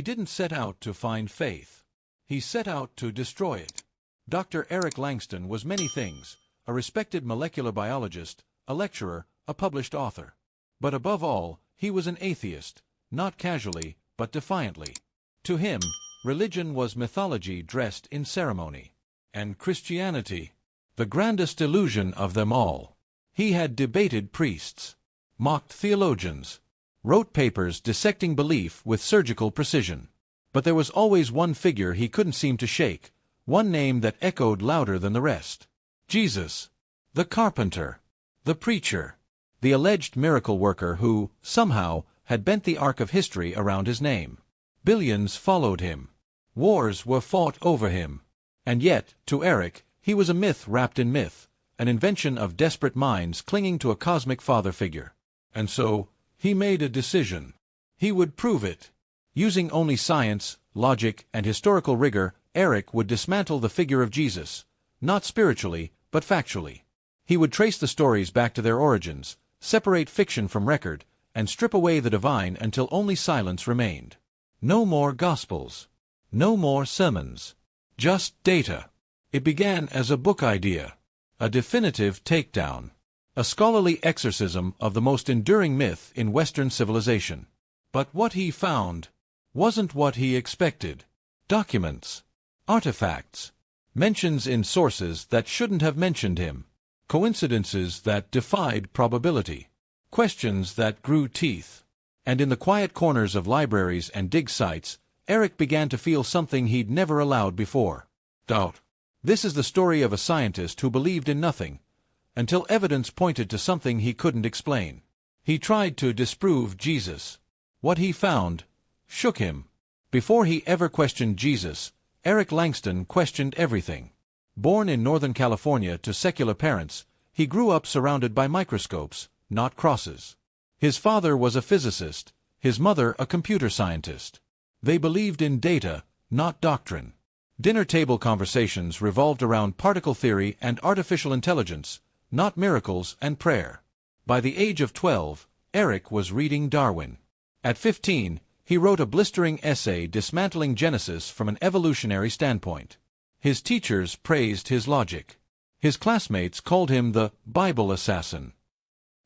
He didn't set out to find faith. He set out to destroy it. Dr. Eric Langston was many things: a respected molecular biologist, a lecturer, a published author. But above all, he was an atheist, not casually, but defiantly. To him, religion was mythology dressed in ceremony. And Christianity, the grandest illusion of them all. He had debated priests, mocked theologians, wrote papers dissecting belief with surgical precision. But there was always one figure he couldn't seem to shake, one name that echoed louder than the rest. Jesus. The carpenter. The preacher. The alleged miracle worker who, somehow, had bent the arc of history around his name. Billions followed him. Wars were fought over him. And yet, to Eric, he was a myth wrapped in myth, an invention of desperate minds clinging to a cosmic father figure. And so, he made a decision. He would prove it. Using only science, logic, and historical rigor, Eric would dismantle the figure of Jesus, not spiritually, but factually. He would trace the stories back to their origins, separate fiction from record, and strip away the divine until only silence remained. No more gospels. No more sermons. Just data. It began as a book idea, a definitive takedown, a scholarly exorcism of the most enduring myth in Western civilization. But what he found wasn't what he expected. Documents, artifacts, mentions in sources that shouldn't have mentioned him, coincidences that defied probability, questions that grew teeth. And in the quiet corners of libraries and dig sites, Eric began to feel something he'd never allowed before: doubt. This is the story of a scientist who believed in nothing, until evidence pointed to something he couldn't explain. He tried to disprove Jesus. What he found shook him. Before he ever questioned Jesus, Eric Langston questioned everything. Born in Northern California to secular parents, he grew up surrounded by microscopes, not crosses. His father was a physicist, his mother a computer scientist. They believed in data, not doctrine. Dinner table conversations revolved around particle theory and artificial intelligence, not miracles and prayer. By the age of 12, Eric was reading Darwin. At 15, he wrote a blistering essay dismantling Genesis from an evolutionary standpoint. His teachers praised his logic. His classmates called him the Bible assassin.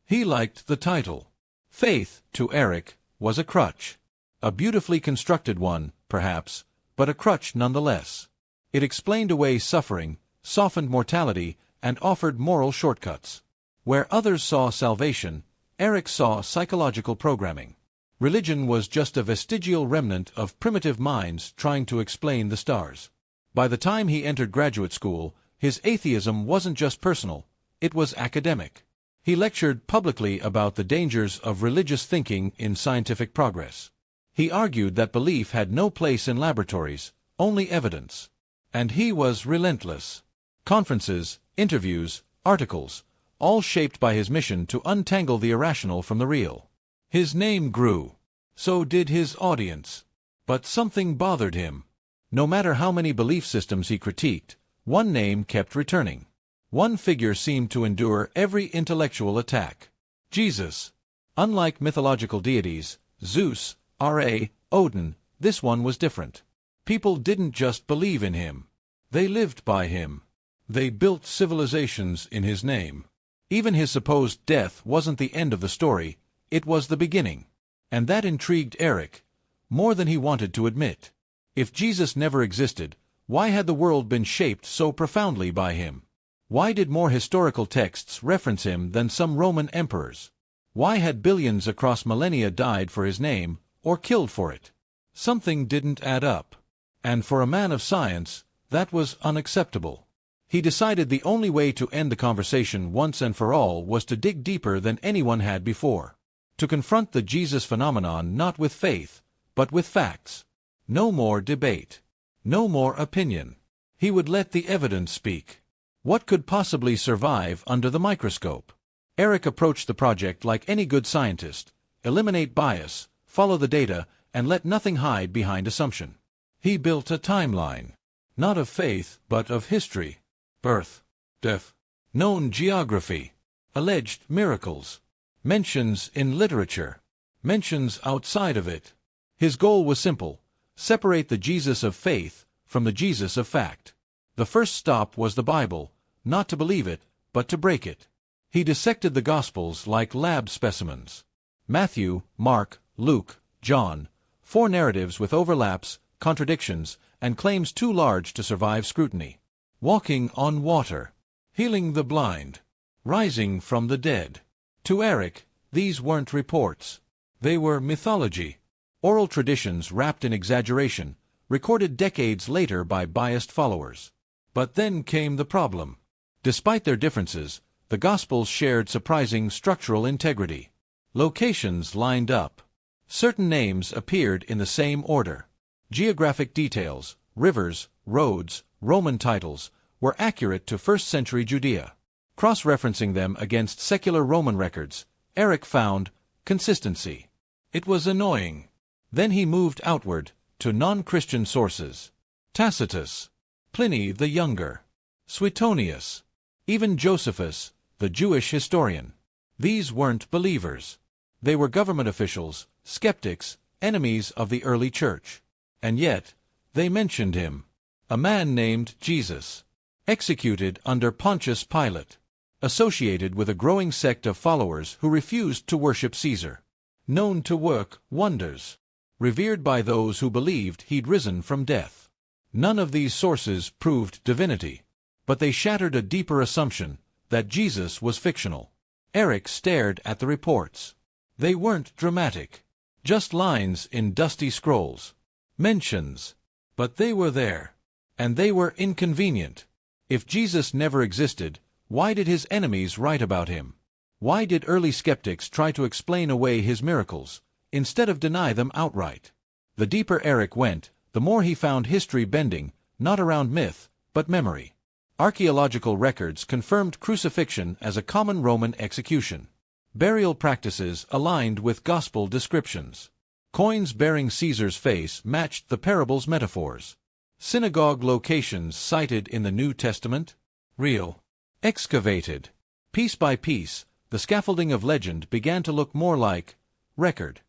He liked the title. Faith, to Eric, was a crutch. A beautifully constructed one, perhaps, but a crutch nonetheless. It explained away suffering, softened mortality, and offered moral shortcuts. Where others saw salvation, Eric saw psychological programming. Religion was just a vestigial remnant of primitive minds trying to explain the stars. By the time he entered graduate school, his atheism wasn't just personal, it was academic. He lectured publicly about the dangers of religious thinking in scientific progress. He argued that belief had no place in laboratories, only evidence. And he was relentless. Conferences, interviews, articles, all shaped by his mission to untangle the irrational from the real. His name grew. So did his audience. But something bothered him. No matter how many belief systems he critiqued, one name kept returning. One figure seemed to endure every intellectual attack: Jesus. Unlike mythological deities, Zeus, Ra, Odin, this one was different. People didn't just believe in him. They lived by him. They built civilizations in his name. Even his supposed death wasn't the end of the story, it was the beginning. And that intrigued Eric, more than he wanted to admit. If Jesus never existed, why had the world been shaped so profoundly by him? Why did more historical texts reference him than some Roman emperors? Why had billions across millennia died for his name, or killed for it? Something didn't add up. And for a man of science, that was unacceptable. He decided the only way to end the conversation once and for all was to dig deeper than anyone had before. To confront the Jesus phenomenon not with faith, but with facts. No more debate. No more opinion. He would let the evidence speak. What could possibly survive under the microscope? Eric approached the project like any good scientist: eliminate bias, follow the data, and let nothing hide behind assumption. He built a timeline. Not of faith, but of history. Birth, death, known geography, alleged miracles, mentions in literature, mentions outside of it. His goal was simple: separate the Jesus of faith from the Jesus of fact. The first stop was the Bible, not to believe it, but to break it. He dissected the Gospels like lab specimens. Matthew, Mark, Luke, John, 4 narratives with overlaps, contradictions, and claims too large to survive scrutiny. Walking on water, healing the blind, rising from the dead. To Eric, these weren't reports. They were mythology, oral traditions wrapped in exaggeration, recorded decades later by biased followers. But then came the problem. Despite their differences, the Gospels shared surprising structural integrity. Locations lined up. Certain names appeared in the same order. Geographic details, rivers, roads, Roman titles, were accurate to first-century Judea. Cross-referencing them against secular Roman records, Eric found consistency. It was annoying. Then he moved outward, to non-Christian sources. Tacitus, Pliny the Younger, Suetonius, even Josephus, the Jewish historian. These weren't believers. They were government officials, skeptics, enemies of the early church. And yet, they mentioned him. A man named Jesus, executed under Pontius Pilate, associated with a growing sect of followers who refused to worship Caesar, known to work wonders, revered by those who believed he'd risen from death. None of these sources proved divinity, but they shattered a deeper assumption that Jesus was fictional. Eric stared at the reports. They weren't dramatic, just lines in dusty scrolls, mentions, but they were there, and they were inconvenient. If Jesus never existed, why did his enemies write about him? Why did early skeptics try to explain away his miracles, instead of deny them outright? The deeper Eric went, the more he found history bending, not around myth, but memory. Archaeological records confirmed crucifixion as a common Roman execution. Burial practices aligned with gospel descriptions. Coins bearing Caesar's face matched the parable's metaphors. Synagogue locations cited in the New Testament? Real. Excavated. Piece by piece, the scaffolding of legend began to look more like record.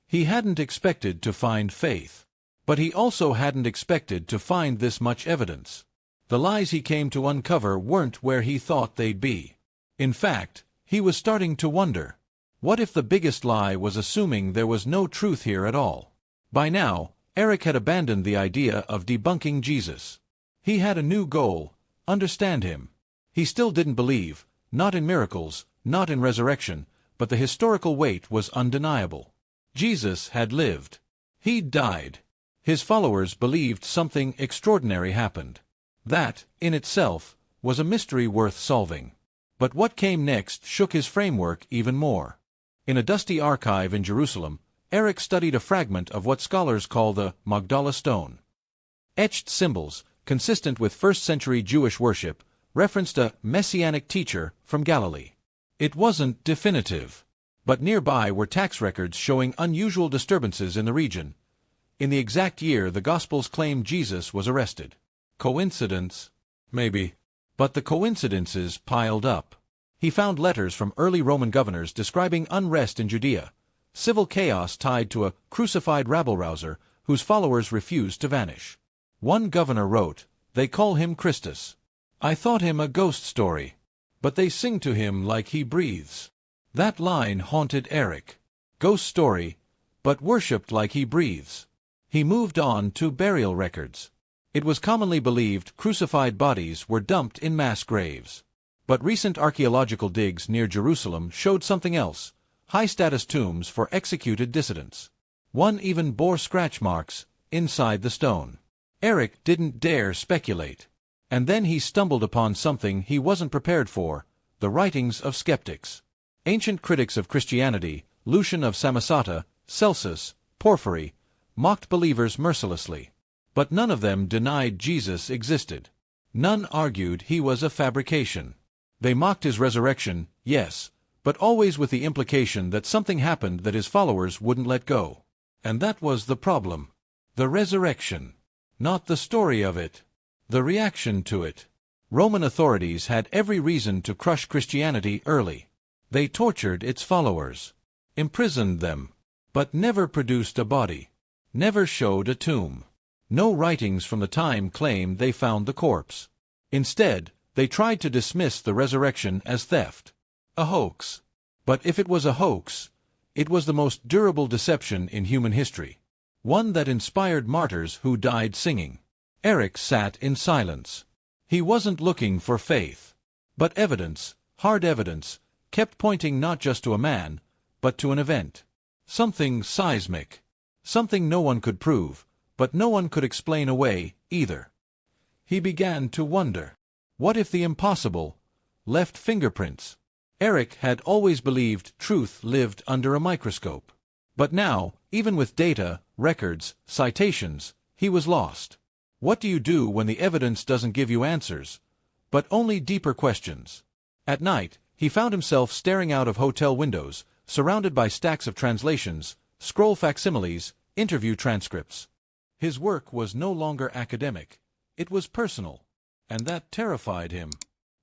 He hadn't expected to find faith. But he also hadn't expected to find this much evidence. The lies he came to uncover weren't where he thought they'd be. In fact, he was starting to wonder, what if the biggest lie was assuming there was no truth here at all? By now, Eric had abandoned the idea of debunking Jesus. He had a new goal: understand him. He still didn't believe, not in miracles, not in resurrection, but the historical weight was undeniable. Jesus had lived. He'd died. His followers believed something extraordinary happened. That, in itself, was a mystery worth solving. But what came next shook his framework even more. In a dusty archive in Jerusalem, Eric studied a fragment of what scholars call the Magdala stone. Etched symbols, consistent with first-century Jewish worship, referenced a messianic teacher from Galilee. It wasn't definitive, but nearby were tax records showing unusual disturbances in the region. In the exact year the Gospels claim Jesus was arrested. Coincidence? Maybe. But the coincidences piled up. He found letters from early Roman governors describing unrest in Judea, civil chaos tied to a crucified rabble-rouser whose followers refused to vanish. One governor wrote, "They call him Christus. I thought him a ghost story, but they sing to him like he breathes." That line haunted Eric. Ghost story, but worshipped like he breathes. He moved on to burial records. It was commonly believed crucified bodies were dumped in mass graves. But recent archaeological digs near Jerusalem showed something else: high-status tombs for executed dissidents. One even bore scratch marks inside the stone. Eric didn't dare speculate. And then he stumbled upon something he wasn't prepared for: the writings of skeptics. Ancient critics of Christianity, Lucian of Samosata, Celsus, Porphyry, mocked believers mercilessly. But none of them denied Jesus existed. None argued he was a fabrication. They mocked his resurrection, yes, but always with the implication that something happened that his followers wouldn't let go. And that was the problem. The resurrection. Not the story of it. The reaction to it. Roman authorities had every reason to crush Christianity early. They tortured its followers, imprisoned them, but never produced a body. never showed a tomb. No writings from the time claimed they found the corpse. Instead, they tried to dismiss the resurrection as theft. A hoax. But if it was a hoax, it was the most durable deception in human history. One that inspired martyrs who died singing. Eric sat in silence. He wasn't looking for faith. But evidence, hard evidence, kept pointing not just to a man, but to an event. Something seismic. Something no one could prove, but no one could explain away, either. He began to wonder. What if the impossible left fingerprints? Eric had always believed truth lived under a microscope. But now, even with data, records, citations, he was lost. What do you do when the evidence doesn't give you answers, but only deeper questions? At night, he found himself staring out of hotel windows, surrounded by stacks of translations, scroll facsimiles, interview transcripts. His work was no longer academic. It was personal. And that terrified him.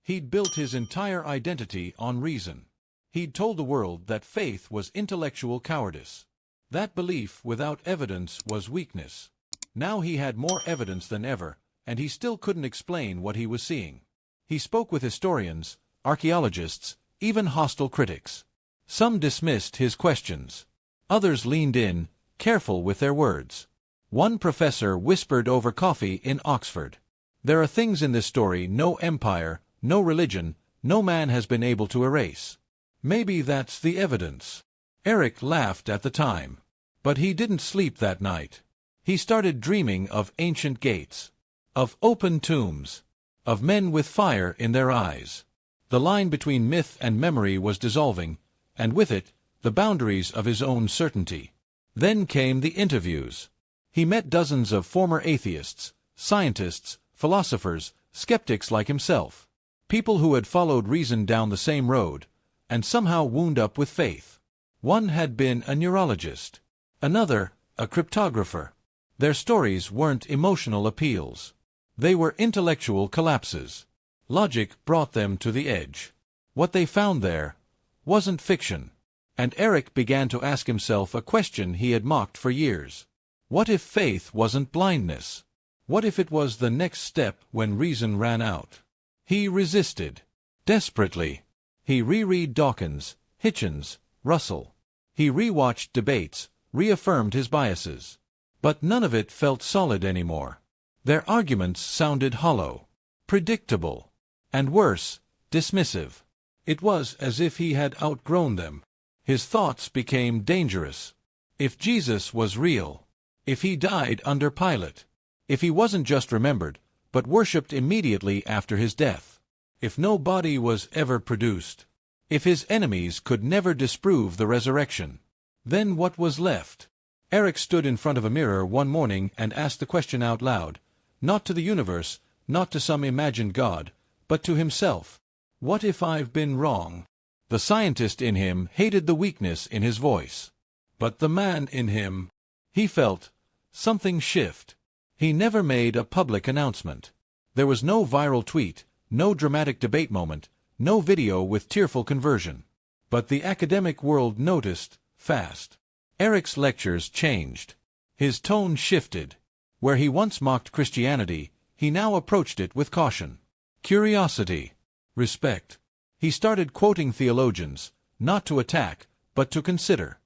He'd built his entire identity on reason. He'd told the world that faith was intellectual cowardice. That belief without evidence was weakness. Now he had more evidence than ever, and he still couldn't explain what he was seeing. He spoke with historians, archaeologists, even hostile critics. Some dismissed his questions. Others leaned in, careful with their words. One professor whispered over coffee in Oxford, "There are things in this story no empire, no religion, no man has been able to erase. Maybe that's the evidence." Eric laughed at the time. But he didn't sleep that night. He started dreaming of ancient gates, of open tombs, of men with fire in their eyes. The line between myth and memory was dissolving, and with it, the boundaries of his own certainty. Then came the interviews. He met dozens of former atheists, scientists, philosophers, skeptics like himself. People who had followed reason down the same road, and somehow wound up with faith. One had been a neurologist. Another, a cryptographer. Their stories weren't emotional appeals. They were intellectual collapses. Logic brought them to the edge. What they found there wasn't fiction. And Eric began to ask himself a question he had mocked for years. What if faith wasn't blindness? What if it was the next step when reason ran out? He resisted. Desperately. He reread Dawkins, Hitchens, Russell. He rewatched debates, reaffirmed his biases. But none of it felt solid anymore. Their arguments sounded hollow, predictable, and worse, dismissive. It was as if he had outgrown them. His thoughts became dangerous. If Jesus was real, if he died under Pilate, if he wasn't just remembered, but worshipped immediately after his death, if no body was ever produced, if his enemies could never disprove the resurrection, then what was left? Eric stood in front of a mirror one morning and asked the question out loud, not to the universe, not to some imagined God, but to himself. What if I've been wrong? The scientist in him hated the weakness in his voice. But the man in him, he felt something shift. He never made a public announcement. There was no viral tweet, no dramatic debate moment, no video with tearful conversion. But the academic world noticed, fast. Eric's lectures changed. His tone shifted. Where he once mocked Christianity, he now approached it with caution, curiosity, respect. He started quoting theologians, not to attack, but to consider.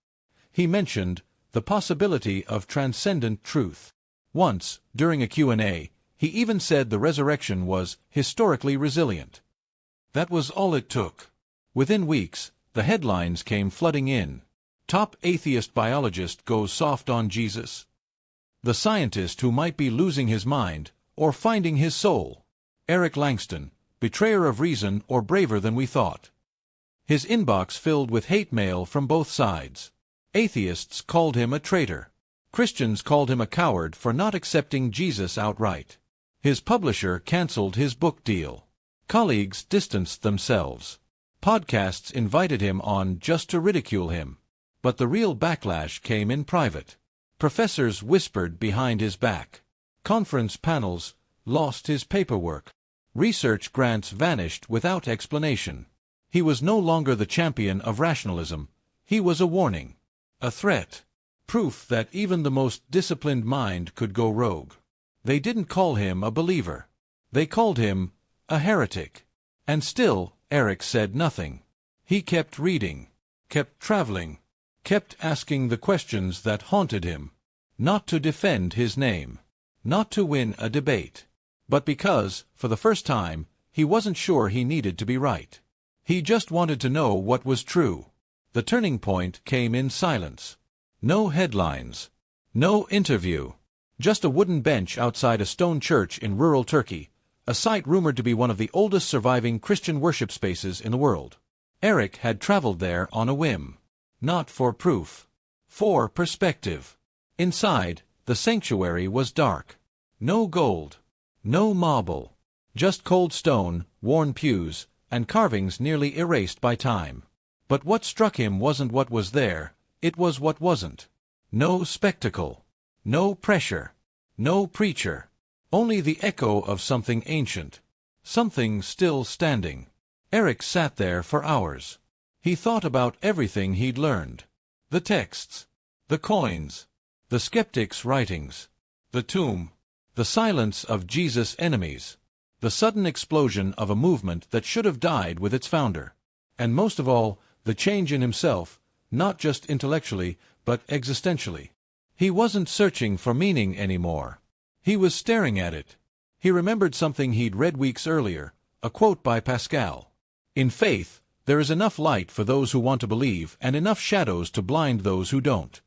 He mentioned the possibility of transcendent truth. Once, during a Q&A, he even said the resurrection was historically resilient. That was all it took. Within weeks, the headlines came flooding in. Top atheist biologist goes soft on Jesus. The scientist who might be losing his mind, or finding his soul. Eric Langston, betrayer of reason or braver than we thought. His inbox filled with hate mail from both sides. Atheists called him a traitor. Christians called him a coward for not accepting Jesus outright. His publisher canceled his book deal. Colleagues distanced themselves. Podcasts invited him on just to ridicule him. But the real backlash came in private. Professors whispered behind his back. Conference panels lost his paperwork. Research grants vanished without explanation. He was no longer the champion of rationalism. He was a warning. A threat. Proof that even the most disciplined mind could go rogue. They didn't call him a believer. They called him a heretic. And still, Eric said nothing. He kept reading, kept traveling, kept asking the questions that haunted him. Not to defend his name, not to win a debate, but because, for the first time, he wasn't sure he needed to be right. He just wanted to know what was true. The turning point came in silence. No headlines. No interview. Just a wooden bench outside a stone church in rural Turkey, a site rumored to be one of the oldest surviving Christian worship spaces in the world. Eric had traveled there on a whim. Not for proof. For perspective. Inside, the sanctuary was dark. No gold. No marble. Just cold stone, worn pews, and carvings nearly erased by time. But what struck him wasn't what was there, it was what wasn't. No spectacle. No pressure. No preacher. Only the echo of something ancient. Something still standing. Eric sat there for hours. He thought about everything he'd learned. The texts. The coins. The skeptics' writings. The tomb. The silence of Jesus' enemies. The sudden explosion of a movement that should have died with its founder. And most of all, the change in himself, not just intellectually, but existentially. He wasn't searching for meaning anymore. He was staring at it. He remembered something he'd read weeks earlier, a quote by Pascal. In faith, there is enough light for those who want to believe and enough shadows to blind those who don't.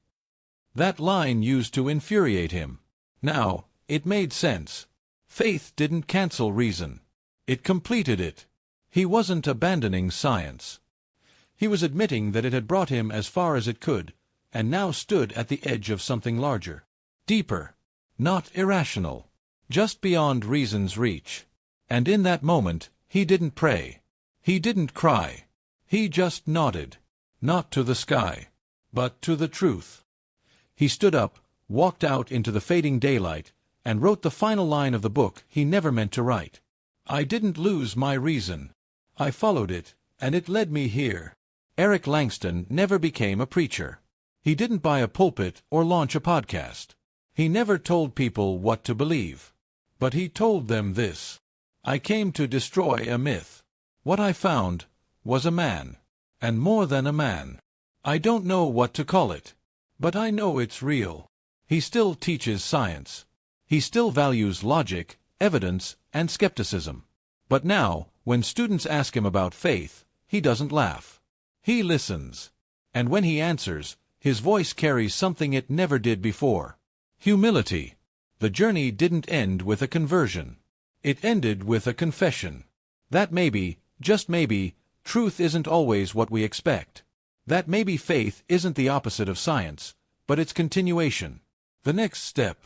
That line used to infuriate him. Now, it made sense. Faith didn't cancel reason. It completed it. He wasn't abandoning science. He was admitting that it had brought him as far as it could, and now stood at the edge of something larger. Deeper. Not irrational. Just beyond reason's reach. And in that moment, he didn't pray. He didn't cry. He just nodded. Not to the sky, but to the truth. He stood up, walked out into the fading daylight, and wrote the final line of the book he never meant to write. I didn't lose my reason. I followed it, and it led me here. Eric Langston never became a preacher. He didn't buy a pulpit or launch a podcast. He never told people what to believe. But he told them this. I came to destroy a myth. What I found was a man. And more than a man. I don't know what to call it. But I know it's real. He still teaches science. He still values logic, evidence, and skepticism. But now, when students ask him about faith, he doesn't laugh. He listens. And when he answers, his voice carries something it never did before. Humility. The journey didn't end with a conversion. It ended with a confession. That maybe, just maybe, truth isn't always what we expect. That maybe faith isn't the opposite of science, but its continuation. The next step.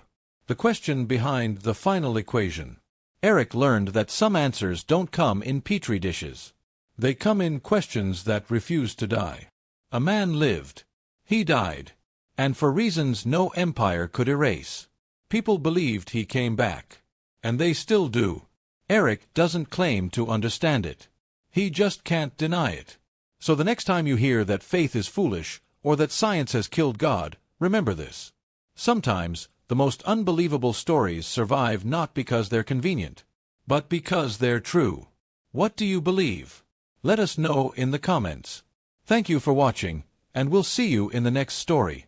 The question behind the final equation. Eric learned that some answers don't come in petri dishes. They come in questions that refuse to die. A man lived. He died. And for reasons no empire could erase. People believed he came back. And they still do. Eric doesn't claim to understand it. He just can't deny it. So the next time you hear that faith is foolish, or that science has killed God, remember this. Sometimes, the most unbelievable stories survive not because they're convenient, but because they're true. What do you believe? Let us know in the comments. Thank you for watching, and we'll see you in the next story.